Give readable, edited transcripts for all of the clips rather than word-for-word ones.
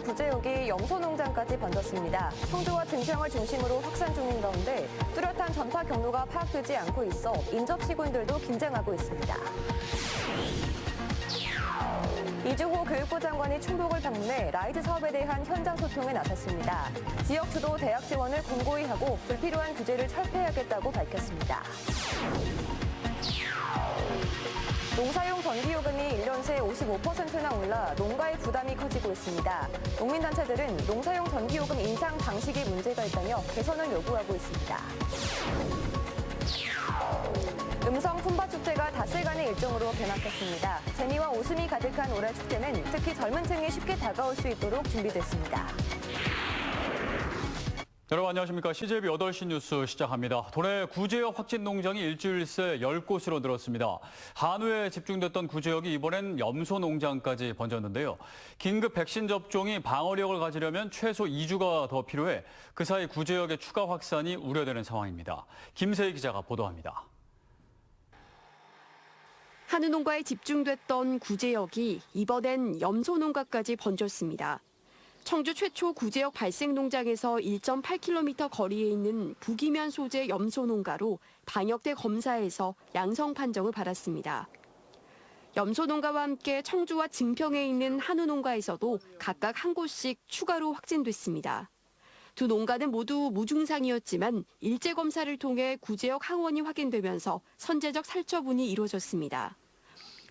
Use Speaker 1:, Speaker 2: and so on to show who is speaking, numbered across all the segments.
Speaker 1: 구제역이 염소농장까지 번졌습니다. 청주와 증평을 중심으로 확산 중인 가운데 뚜렷한 전파 경로가 파악되지 않고 있어 인접 시군들도 긴장하고 있습니다. 이주호 교육부 장관이 충북을 방문해 라이즈 사업에 대한 현장 소통에 나섰습니다. 지역 주도 대학 지원을 공고히 하고 불필요한 규제를 철폐하겠다고 밝혔습니다. 농사용 전기요금이 1년 새 55%나 올라 농가의 부담이 커지고 있습니다. 농민단체들은 농사용 전기요금 인상 방식에 문제가 있다며 개선을 요구하고 있습니다. 음성 품바축제가 닷새간의 일정으로 개막했습니다. 재미와 웃음이 가득한 올해 축제는 특히 젊은 층이 쉽게 다가올 수 있도록 준비됐습니다.
Speaker 2: 여러분 안녕하십니까. CJB 8시 뉴스 시작합니다. 도내 구제역 확진 농장이 일주일 새 10곳으로 늘었습니다. 한우에 집중됐던 구제역이 이번엔 염소 농장까지 번졌는데요. 긴급 백신 접종이 방어력을 가지려면 최소 2주가 더 필요해 그 사이 구제역의 추가 확산이 우려되는 상황입니다. 김세희 기자가 보도합니다.
Speaker 3: 한우 농가에 집중됐던 구제역이 이번엔 염소 농가까지 번졌습니다. 청주 최초 구제역 발생 농장에서 1.8km 거리에 있는 부기면 소재 염소 농가로 방역대 검사에서 양성 판정을 받았습니다. 염소 농가와 함께 청주와 증평에 있는 한우 농가에서도 각각 한 곳씩 추가로 확진됐습니다. 두 농가는 모두 무증상이었지만 일제 검사를 통해 구제역 항원이 확인되면서 선제적 살처분이 이루어졌습니다.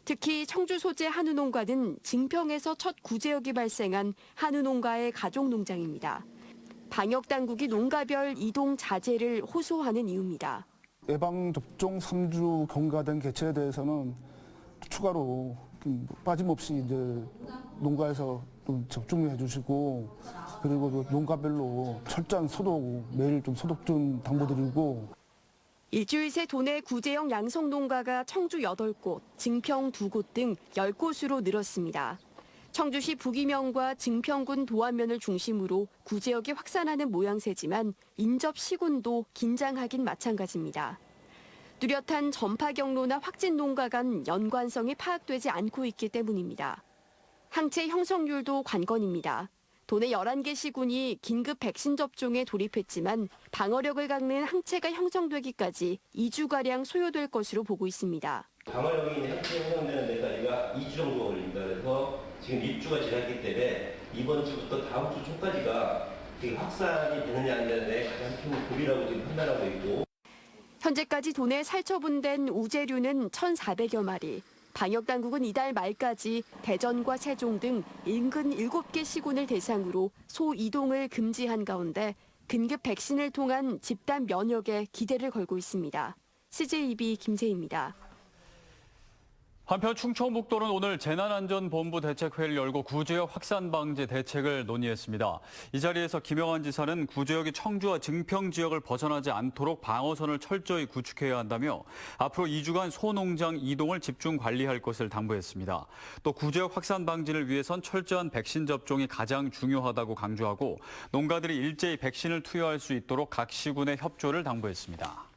Speaker 3: 특히 청주 소재 한우 농가는 증평에서 첫 구제역이 발생한 한우 농가의 가족 농장입니다. 방역 당국이 농가별 이동 자제를 호소하는 이유입니다.
Speaker 4: 예방 접종 3주 경과된 개체에 대해서는 추가로 빠짐없이 이제 농가에서 좀 접종을 해주시고 그리고 농가별로 철저한 소독 매일 좀 소독 좀 당부드리고.
Speaker 3: 일주일 새 도내 구제역 양성 농가가 청주 8곳, 증평 2곳 등 10곳으로 늘었습니다. 청주시 부기면과 증평군 도안면을 중심으로 구제역이 확산하는 모양새지만 인접 시군도 긴장하긴 마찬가지입니다. 뚜렷한 전파 경로나 확진 농가 간 연관성이 파악되지 않고 있기 때문입니다. 항체 형성률도 관건입니다. 도내 11개 시군이 긴급 백신 접종에 돌입했지만 방어력을 갖는 항체가 형성되기까지 2주가량 소요될 것으로 보고 있습니다.
Speaker 5: 방어력이 항체 형성되는 데까지가 2주 정도 걸립니다. 그래서 지금 입주가 지났기 때문에 이번 주부터 다음 주 초까지가 확산이 되느냐 안 되느냐의 가장 큰 고비라고 지금 판단하고 있고.
Speaker 3: 현재까지 도내 살처분된 우제류는 1,400여 마리. 방역당국은 이달 말까지 대전과 세종 등 인근 7개 시군을 대상으로 소 이동을 금지한 가운데 긴급 백신을 통한 집단 면역에 기대를 걸고 있습니다. CJB 김세희입니다.
Speaker 2: 한편 충청북도는 오늘 재난안전본부 대책회의를 열고 구제역 확산 방지 대책을 논의했습니다. 이 자리에서 김영환 지사는 구제역이 청주와 증평 지역을 벗어나지 않도록 방어선을 철저히 구축해야 한다며 앞으로 2주간 소농장 이동을 집중 관리할 것을 당부했습니다. 또 구제역 확산 방지를 위해선 철저한 백신 접종이 가장 중요하다고 강조하고 농가들이 일제히 백신을 투여할 수 있도록 각 시군의 협조를 당부했습니다.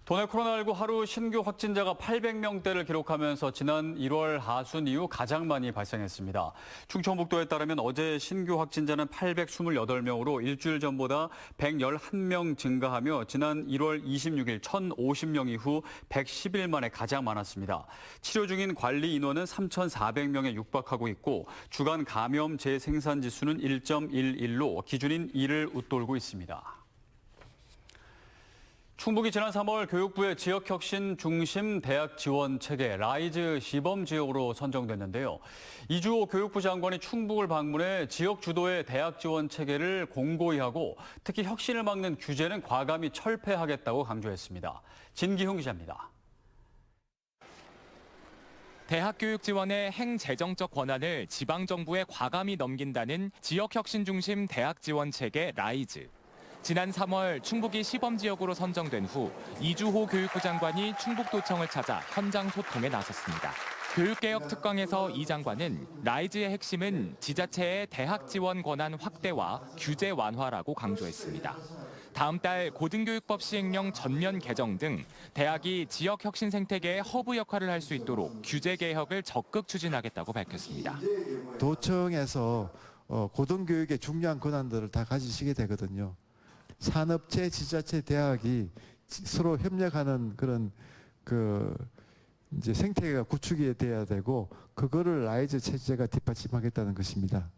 Speaker 2: 도내 코로나19 하루 신규 확진자가 800명대를 기록하면서 지난 1월 하순 이후 가장 많이 발생했습니다. 충청북도에 따르면 어제 신규 확진자는 828명으로 일주일 전보다 111명 증가하며 지난 1월 26일 1,050명 이후 110일 만에 가장 많았습니다. 치료 중인 관리 인원은 3,400명에 육박하고 있고 주간 감염 재생산 지수는 1.11로 기준인 2를 웃돌고 있습니다. 충북이 지난 3월 교육부의 지역혁신 중심 대학 지원 체계 라이즈 시범 지역으로 선정됐는데요. 이주호 교육부 장관이 충북을 방문해 지역 주도의 대학 지원 체계를 공고히 하고 특히 혁신을 막는 규제는 과감히 철폐하겠다고 강조했습니다. 진기훈 기자입니다.
Speaker 6: 대학 교육 지원의 행재정적 권한을 지방정부에 과감히 넘긴다는 지역혁신 중심 대학 지원 체계 라이즈. 지난 3월 충북이 시범지역으로 선정된 후 이주호 교육부 장관이 충북도청을 찾아 현장 소통에 나섰습니다. 교육개혁 특강에서 이 장관은 라이즈의 핵심은 지자체의 대학 지원 권한 확대와 규제 완화라고 강조했습니다. 다음 달 고등교육법 시행령 전면 개정 등 대학이 지역 혁신 생태계의 허브 역할을 할 수 있도록 규제 개혁을 적극 추진하겠다고 밝혔습니다.
Speaker 7: 도청에서 고등교육의 중요한 권한들을 다 가지시게 되거든요. 산업체, 지자체, 대학이 서로 협력하는 그런 이제 생태계가 구축이 돼야 되고 그거를 라이즈 체제가 뒷받침하겠다는 것입니다.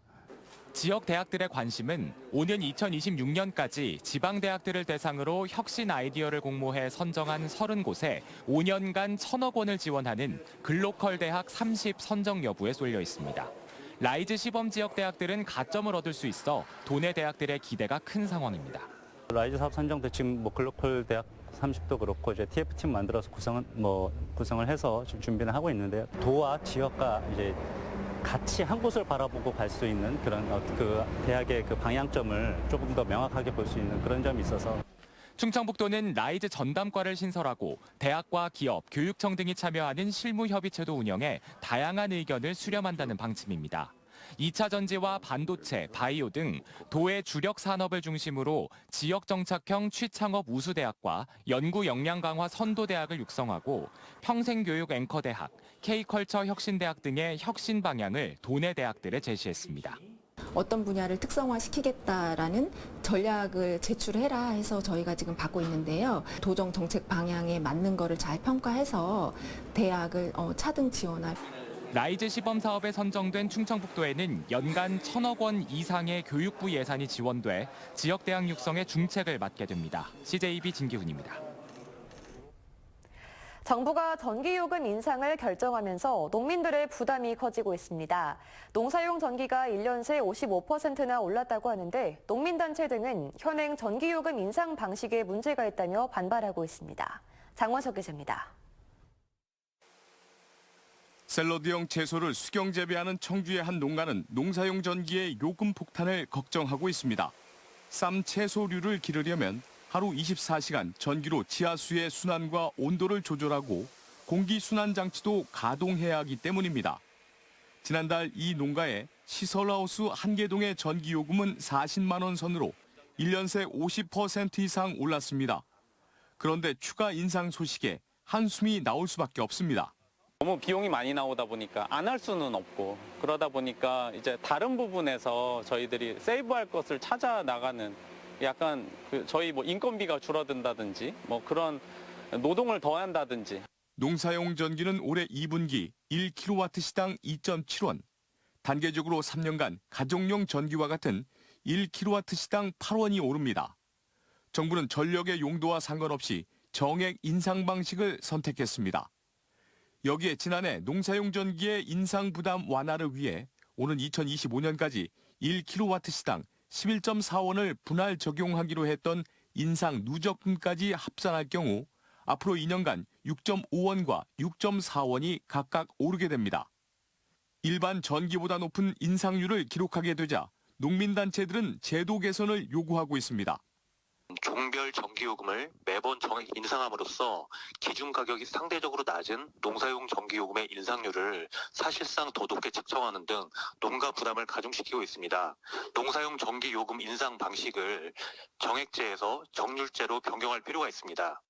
Speaker 6: 지역 대학들의 관심은 오는 2026년까지 지방 대학들을 대상으로 혁신 아이디어를 공모해 선정한 30곳에 5년간 1,000억 원을 지원하는 글로컬 대학 30 선정 여부에 쏠려 있습니다. 라이즈 시범 지역 대학들은 가점을 얻을 수 있어 도내 대학들의 기대가 큰 상황입니다.
Speaker 8: 라이즈 사업 선정도 지금 글로컬 대학 30도 그렇고 이제 TF팀 만들어서 구성을 해서 지금 준비를 하고 있는데요. 도와 지역과 이제 같이 한 곳을 바라보고 갈 수 있는 그런 그 대학의 그 방향점을 조금 더 명확하게 볼 수 있는 그런 점이 있어서.
Speaker 6: 충청북도는 라이즈 전담과를 신설하고 대학과 기업, 교육청 등이 참여하는 실무협의체도 운영해 다양한 의견을 수렴한다는 방침입니다. 2차 전지와 반도체, 바이오 등 도의 주력 산업을 중심으로 지역정착형 취창업 우수대학과 연구 역량 강화 선도대학을 육성하고 평생교육 앵커대학, K컬처 혁신대학 등의 혁신 방향을 도내 대학들에 제시했습니다.
Speaker 9: 어떤 분야를 특성화시키겠다라는 전략을 제출해라 해서 저희가 지금 받고 있는데요. 도정 정책 방향에 맞는 거를 잘 평가해서 대학을 차등 지원할.
Speaker 6: 라이즈 시범 사업에 선정된 충청북도에는 연간 1,000억 원 이상의 교육부 예산이 지원돼 지역 대학 육성의 중책을 맡게 됩니다. CJB 진기훈입니다.
Speaker 1: 정부가 전기요금 인상을 결정하면서 농민들의 부담이 커지고 있습니다. 농사용 전기가 1년 새 55%나 올랐다고 하는데 농민단체 등은 현행 전기요금 인상 방식에 문제가 있다며 반발하고 있습니다. 장원석 기자입니다.
Speaker 10: 샐러드형 채소를 수경 재배하는 청주의 한 농가는 농사용 전기의 요금 폭탄을 걱정하고 있습니다. 쌈 채소류를 기르려면 하루 24시간 전기로 지하수의 순환과 온도를 조절하고 공기 순환 장치도 가동해야 하기 때문입니다. 지난달 이 농가의 시설하우스 한개동의 전기요금은 40만 원 선으로 1년 새 50% 이상 올랐습니다. 그런데 추가 인상 소식에 한숨이 나올 수밖에 없습니다.
Speaker 11: 너무 비용이 많이 나오다 보니까 안 할 수는 없고 그러다 보니까 이제 다른 부분에서 저희들이 세이브할 것을 찾아 나가는 약간 저희 인건비가 줄어든다든지 그런 노동을 더 한다든지.
Speaker 10: 농사용 전기는 올해 2분기 1kW 시당 2.7원, 단계적으로 3년간 가정용 전기와 같은 1kW 시당 8원이 오릅니다. 정부는 전력의 용도와 상관없이 정액 인상 방식을 선택했습니다. 여기에 지난해 농사용 전기의 인상 부담 완화를 위해 오는 2025년까지 1kW 시당 11.4원을 분할 적용하기로 했던 인상 누적금까지 합산할 경우 앞으로 2년간 6.5원과 6.4원이 각각 오르게 됩니다. 일반 전기보다 높은 인상률을 기록하게 되자 농민단체들은 제도 개선을 요구하고 있습니다.
Speaker 12: 종별 전기요금을 매번 정액 인상함으로써 기준 가격이 상대적으로 낮은 농사용 전기요금의 인상률을 사실상 더 높게 책정하는 등 농가 부담을 가중시키고 있습니다. 농사용 전기요금 인상 방식을 정액제에서 정률제로 변경할 필요가 있습니다.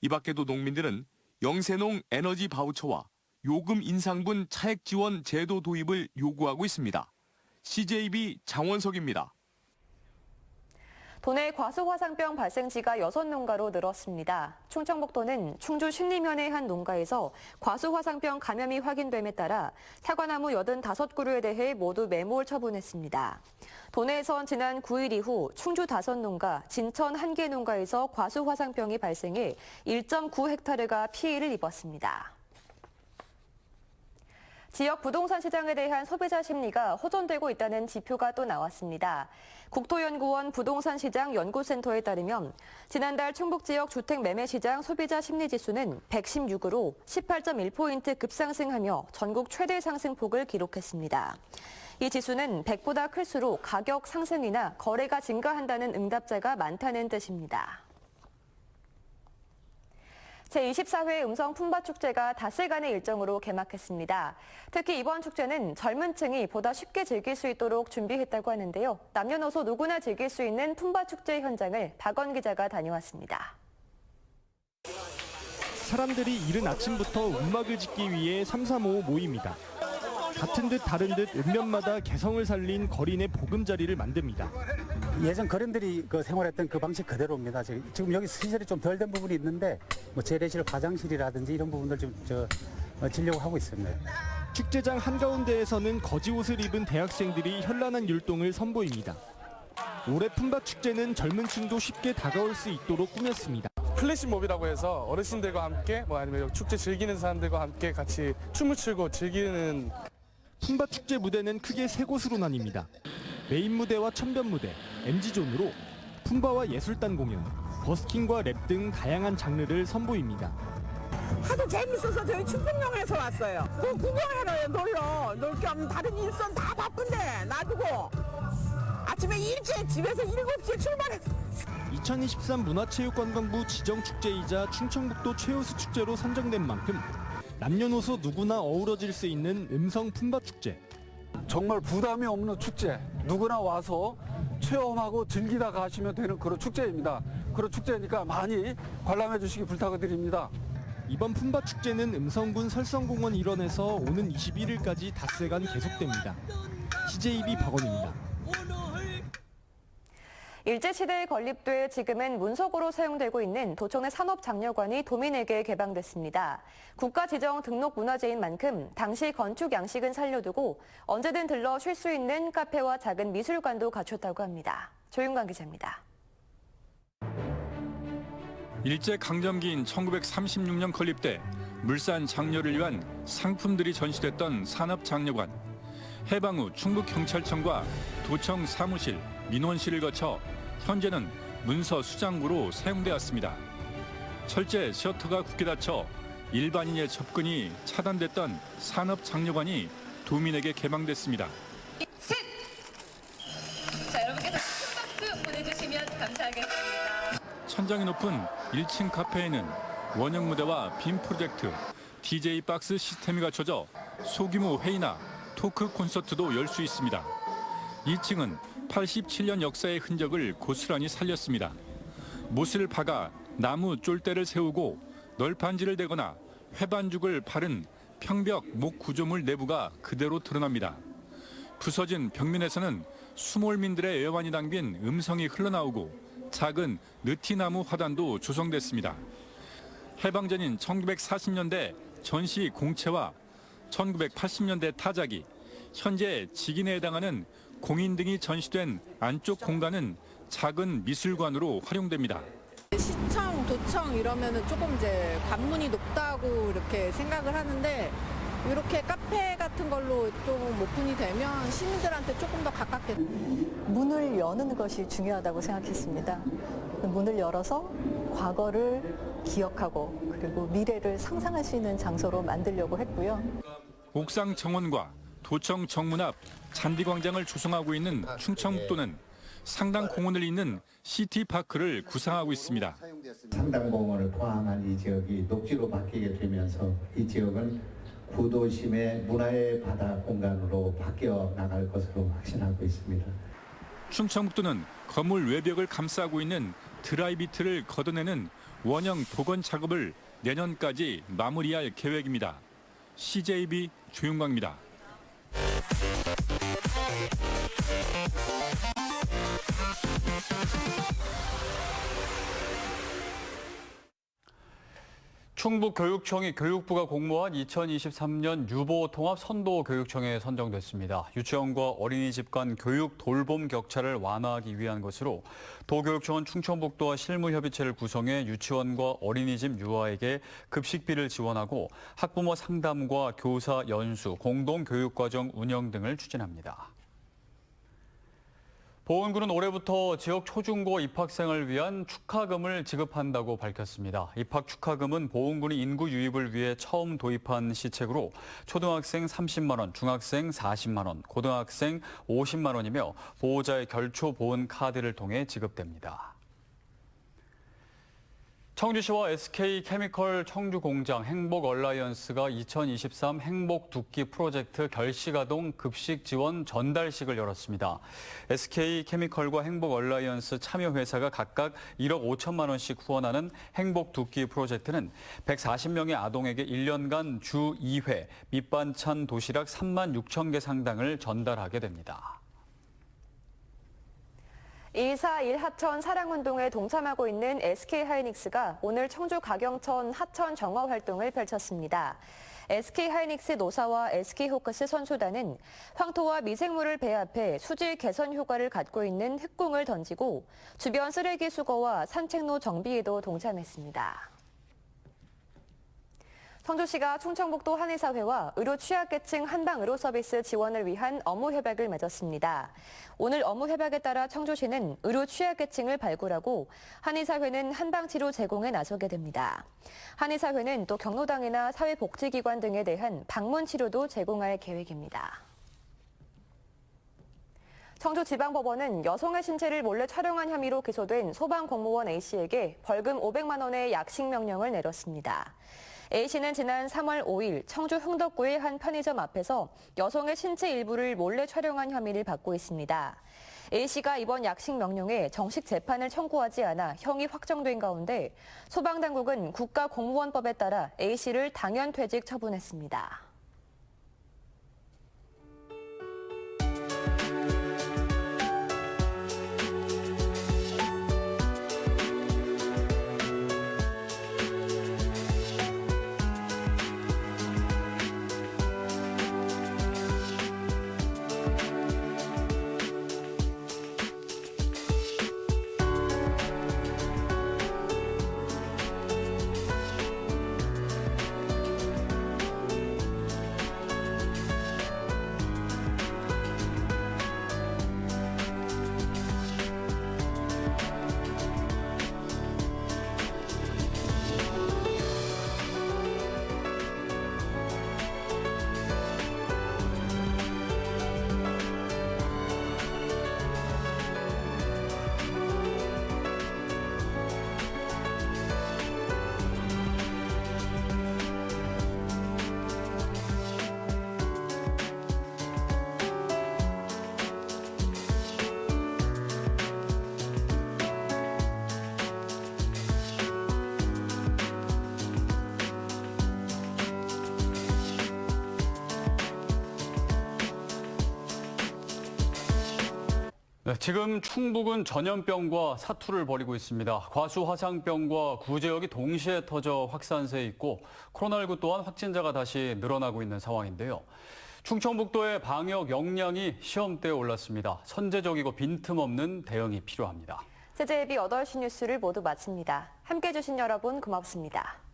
Speaker 10: 이 밖에도 농민들은 영세농 에너지 바우처와 요금 인상분 차액 지원 제도 도입을 요구하고 있습니다. CJB 장원석입니다.
Speaker 1: 도내 과수화상병 발생지가 6농가로 늘었습니다. 충청북도는 충주 신림현의 한 농가에서 과수화상병 감염이 확인됨에 따라 사과나무 85그루에 대해 모두 매몰 처분했습니다. 도내에선 지난 9일 이후 충주 5농가, 진천 1개 농가에서 과수화상병이 발생해 1.9헥타르가 피해를 입었습니다. 지역 부동산 시장에 대한 소비자 심리가 호전되고 있다는 지표가 또 나왔습니다. 국토연구원 부동산시장 연구센터에 따르면 지난달 충북 지역 주택 매매 시장 소비자 심리지수는 116으로 18.1포인트 급상승하며 전국 최대 상승폭을 기록했습니다. 이 지수는 100보다 클수록 가격 상승이나 거래가 증가한다는 응답자가 많다는 뜻입니다. 제24회 음성 품바축제가 닷새간의 일정으로 개막했습니다. 특히 이번 축제는 젊은 층이 보다 쉽게 즐길 수 있도록 준비했다고 하는데요. 남녀노소 누구나 즐길 수 있는 품바축제 현장을 박원 기자가 다녀왔습니다.
Speaker 13: 사람들이 이른 아침부터 움막을 짓기 위해 335 모입니다. 같은 듯 다른 듯 읍면마다 개성을 살린 거리 내 보금자리를 만듭니다.
Speaker 14: 예전 거린들이 생활했던 그 방식 그대로입니다. 지금 여기 시설이 좀 덜 된 부분이 있는데 재래실, 화장실이라든지 이런 부분들 좀 지려고 하고 있습니다.
Speaker 13: 축제장 한가운데에서는 거지 옷을 입은 대학생들이 현란한 율동을 선보입니다. 올해 품바축제는 젊은 층도 쉽게 다가올 수 있도록 꾸몄습니다.
Speaker 15: 플래시몹이라고 해서 어르신들과 함께 아니면 축제 즐기는 사람들과 함께 같이 춤을 추고 즐기는
Speaker 13: 품바축제 무대는 크게 3곳으로 나뉩니다. 메인 무대와 천변 무대, MG존으로 품바와 예술단 공연, 버스킹과 랩 등 다양한 장르를 선보입니다.
Speaker 16: 하도 재밌어서 저희 충북역에서 왔어요. 구경하러 놀 겸 다른 일선 다 바쁜데 놔두고 아침에 일찍 집에서 7시에 출발해서
Speaker 13: 2023 문화체육관광부 지정축제이자 충청북도 최우수 축제로 선정된 만큼 남녀노소 누구나 어우러질 수 있는 음성 품바축제.
Speaker 17: 정말 부담이 없는 축제, 누구나 와서 체험하고 즐기다 가시면 되는 그런 축제입니다. 그런 축제니까 많이 관람해 주시기 부탁드립니다.
Speaker 13: 이번 품바축제는 음성군 설성공원 일원에서 오는 21일까지 닷새간 계속됩니다. CJB 박원입니다.
Speaker 1: 일제시대에 건립돼 지금은 문석으로 사용되고 있는 도청의 산업장려관이 도민에게 개방됐습니다. 국가지정 등록문화재인 만큼 당시 건축 양식은 살려두고 언제든 들러 쉴 수 있는 카페와 작은 미술관도 갖췄다고 합니다. 조윤관 기자입니다.
Speaker 18: 일제강점기인 1936년 건립돼 물산 장려를 위한 상품들이 전시됐던 산업장려관. 해방 후 충북경찰청과 도청 사무실, 민원실을 거쳐 현재는 문서 수장고로 사용되었습니다. 철제 셔터가 굳게 닫혀 일반인의 접근이 차단됐던 산업장려관이 도민에게 개방됐습니다.
Speaker 19: 셋! 자, 여러분께서 큰 박수 보내주시면 감사하겠습니다.
Speaker 18: 천장이 높은 1층 카페에는 원형 무대와 빔 프로젝트, DJ 박스 시스템이 갖춰져 소규모 회의나 토크 콘서트도 열 수 있습니다. 2층은 87년 역사의 흔적을 고스란히 살렸습니다. 못을 박아 나무 쫄대를 세우고 널판지를 대거나 회반죽을 바른 평벽 목 구조물 내부가 그대로 드러납니다. 부서진 벽면에서는 수몰민들의 애환이 담긴 음성이 흘러나오고 작은 느티나무 화단도 조성됐습니다. 해방전인 1940년대 전시 공채와 1980년대 타작이, 현재 직인에 해당하는 공인 등이 전시된 안쪽 공간은 작은 미술관으로 활용됩니다.
Speaker 20: 시청, 도청 이러면은 조금 이제 관문이 높다고 이렇게 생각을 하는데 이렇게 카페 같은 걸로 좀 오픈이 되면 시민들한테 조금 더 가깝게.
Speaker 21: 문을 여는 것이 중요하다고 생각했습니다. 문을 열어서 과거를 기억하고 그리고 미래를 상상할 수 있는 장소로 만들려고 했고요.
Speaker 18: 옥상 정원과 도청 정문 앞 잔디광장을 조성하고 있는 충청북도는 상당공원을 잇는 시티파크를 구상하고 있습니다.
Speaker 22: 상당공원을 포함한 이 지역이 녹지로 바뀌게 되면서 이 지역은 구도심의 문화의 바다 공간으로 바뀌어 나갈 것으로 확신하고 있습니다.
Speaker 18: 충청북도는 건물 외벽을 감싸고 있는 드라이비트를 걷어내는 원형 복원 작업을 내년까지 마무리할 계획입니다. CJB 조윤광입니다.
Speaker 2: 충북교육청이 교육부가 공모한 2023년 유보 통합 선도 교육청에 선정됐습니다. 유치원과 어린이집 간 교육 돌봄 격차를 완화하기 위한 것으로 도교육청은 충청북도와 실무협의체를 구성해 유치원과 어린이집 유아에게 급식비를 지원하고 학부모 상담과 교사 연수, 공동교육과정 운영 등을 추진합니다. 보훈군은 올해부터 지역 초중고 입학생을 위한 축하금을 지급한다고 밝혔습니다. 입학 축하금은 보훈군이 인구 유입을 위해 처음 도입한 시책으로 초등학생 30만 원, 중학생 40만 원, 고등학생 50만 원이며 보호자의 결초 보훈 카드를 통해 지급됩니다. 청주시와 SK케미컬 청주공장 행복얼라이언스가 2023 행복두끼 프로젝트 결시가동 급식 지원 전달식을 열었습니다. SK케미컬과 행복얼라이언스 참여회사가 각각 1억 5천만 원씩 후원하는 행복두끼 프로젝트는 140명의 아동에게 1년간 주 2회 밑반찬 도시락 3만 6천 개 상당을 전달하게 됩니다.
Speaker 1: 1.4.1 하천 사랑운동에 동참하고 있는 SK하이닉스가 오늘 청주 가경천 하천 정화 활동을 펼쳤습니다. SK하이닉스 노사와 SK호크스 선수단은 황토와 미생물을 배합해 수질 개선 효과를 갖고 있는 흑공을 던지고 주변 쓰레기 수거와 산책로 정비에도 동참했습니다. 청주시가 충청북도 한의사회와 의료 취약계층 한방 의료 서비스 지원을 위한 업무 협약을 맺었습니다. 오늘 업무 협약에 따라 청주시는 의료 취약계층을 발굴하고 한의사회는 한방치료 제공에 나서게 됩니다. 한의사회는 또 경로당이나 사회복지기관 등에 대한 방문 치료도 제공할 계획입니다. 청주지방법원은 여성의 신체를 몰래 촬영한 혐의로 기소된 소방공무원 A씨에게 벌금 500만 원의 약식 명령을 내렸습니다. A씨는 지난 3월 5일 청주 흥덕구의 한 편의점 앞에서 여성의 신체 일부를 몰래 촬영한 혐의를 받고 있습니다. A씨가 이번 약식 명령에 정식 재판을 청구하지 않아 형이 확정된 가운데 소방당국은 국가공무원법에 따라 A씨를 당연퇴직 처분했습니다.
Speaker 2: 네, 지금 충북은 전염병과 사투를 벌이고 있습니다. 과수화상병과 구제역이 동시에 터져 확산세에 있고 코로나19 또한 확진자가 다시 늘어나고 있는 상황인데요. 충청북도의 방역 역량이 시험대에 올랐습니다. 선제적이고 빈틈없는 대응이 필요합니다.
Speaker 1: CJB 8시 뉴스를 모두 마칩니다. 함께해 주신 여러분 고맙습니다.